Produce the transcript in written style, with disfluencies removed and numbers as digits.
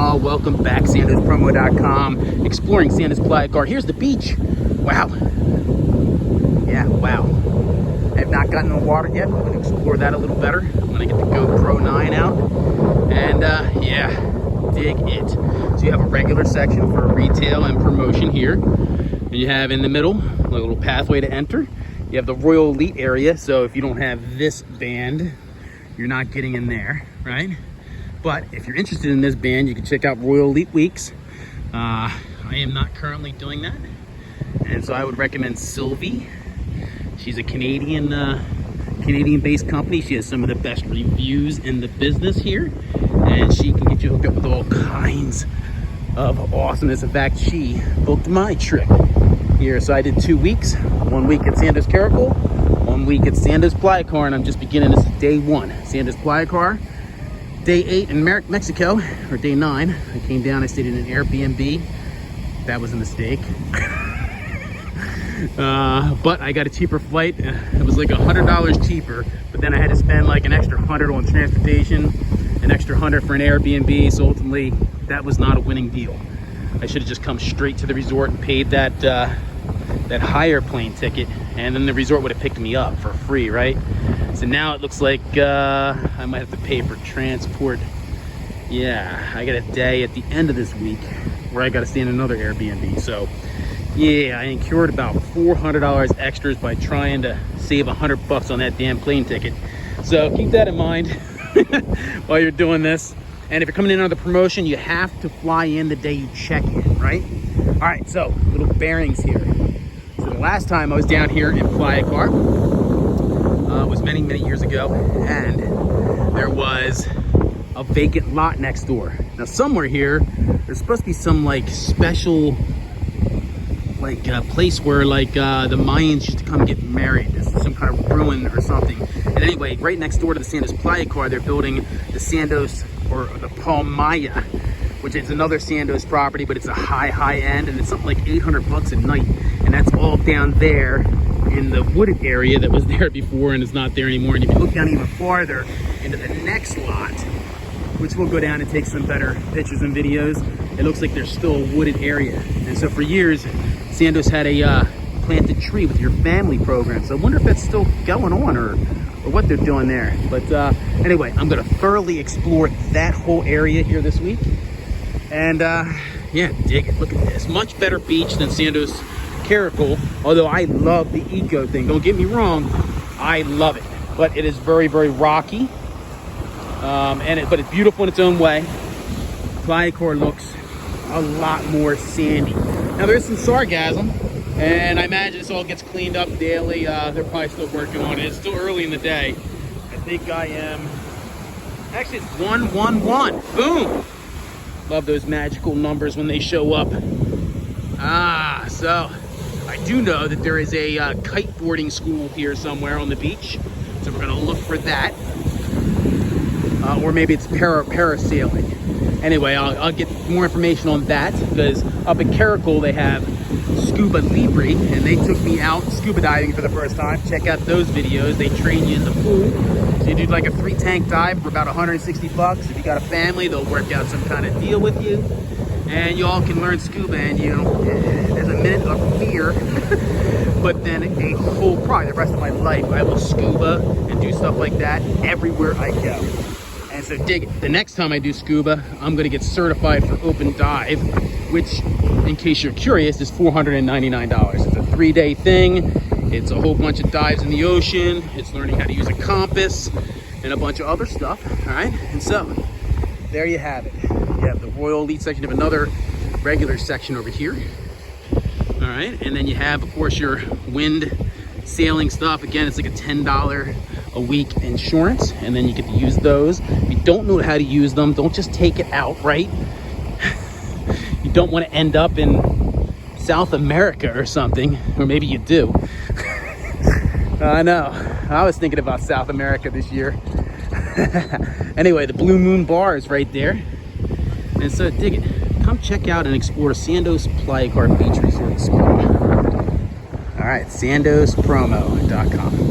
all, welcome back. SandosPromo.com, exploring Sandos Playacar. Here's the beach. Wow. Yeah, wow. I have not gotten in the water yet. I'm going to explore that a little better. I'm going to get the GoPro 9 out. And yeah, dig it. So you have a regular section for retail and promotion here. And you have in the middle a little pathway to enter. You have the Royal Elite area. So if you don't have this band, you're not getting in there, right? But if you're interested in this band, you can check out Royal Elite Weeks. I am not currently doing that. And so I would recommend Sylvie. She's a Canadian-based company. She has some of the best reviews in the business here. And she can get you hooked up with all kinds of awesomeness. In fact, she booked my trip here. So I did 2 weeks. 1 week at Sandos Caracol, 1 week at Sandos Playacar, and I'm just beginning this day 1. Sandos Playacar. Day 8 in Mexico, or day 9. I came down, I stayed in an Airbnb. That was a mistake. But I got a cheaper flight. It was like $100 cheaper, but then I had to spend like an extra $100 on transportation, an extra $100 for an Airbnb. So ultimately, that was not a winning deal. I should have just come straight to the resort and paid that higher plane ticket, and then the resort would have picked me up for free, right? So now it looks like I might have to pay for transport. Yeah, I got a day at the end of this week where I got to stay in another Airbnb. So yeah, I incurred about $400 extras by trying to save $100 on that damn plane ticket. So keep that in mind while you're doing this. And if you're coming in on the promotion, you have to fly in the day you check in, right? All right, so little bearings here. So the last time I was down here in Playacar was many years ago, and there was a vacant lot next door. Now somewhere here, there's supposed to be some like special place where like the Mayans used to come get married. There's some kind of ruin or something. And anyway, right next door to the Sandos Playacar, they're building the Sandos, or the Palmaya, which is another Sandos property, but it's a high end, and it's something like $800 a night. And that's all down there in the wooded area that was there before and is not there anymore. And if you look down even farther into the next lot, which we'll go down and take some better pictures and videos, it looks like there's still a wooded area. And so for years, Sandos had a planted tree with your family program. So I wonder if that's still going on, or what they're doing there. But anyway, I'm gonna thoroughly explore that whole area here this week. And yeah, dig it, look at this. Much better beach than Sandos Caracol, although I love the eco thing. Don't get me wrong, I love it. But it is very rocky. But it's beautiful in its own way. Playacar looks a lot more sandy. Now there's some sargassum, and I imagine this all gets cleaned up daily. They're probably still working on it. It's still early in the day. I think I am, actually it's 111. Boom! Love those magical numbers when they show up. So I do know that there is a kiteboarding school here somewhere on the beach. So we're gonna look for that. Or maybe it's parasailing. Anyway, I'll get more information on that, because up at Caracol they have Scuba Libre, and they took me out scuba diving for the first time. Check out those videos. They train you in the pool. So you do like a 3-tank dive for about $160. If you got a family, they'll work out some kind of deal with you. And you all can learn scuba, and you know, there's a minute of fear, but then a whole pride. The rest of my life, I will scuba and do stuff like that everywhere I go. And so dig it. The next time I do scuba, I'm gonna get certified for open dive, which, in case you're curious, is $499. It's a 3-day thing. It's a whole bunch of dives in the ocean. It's learning how to use a compass and a bunch of other stuff, all right? And so, there you have it. You have the Royal Elite section. You have another regular section over here, all right? And then you have, of course, your wind sailing stuff. Again, it's like a $10 a week insurance, and then you get to use those. If you don't know how to use them, don't just take it out, right? You don't want to end up in South America or something, or maybe you do. I know, I was thinking about South America this year. Anyway, the Blue Moon Bar is right there, and so dig it. Come check out and explore Sandos Playacar Beach Resort Spa. All right, SandosPromo.com.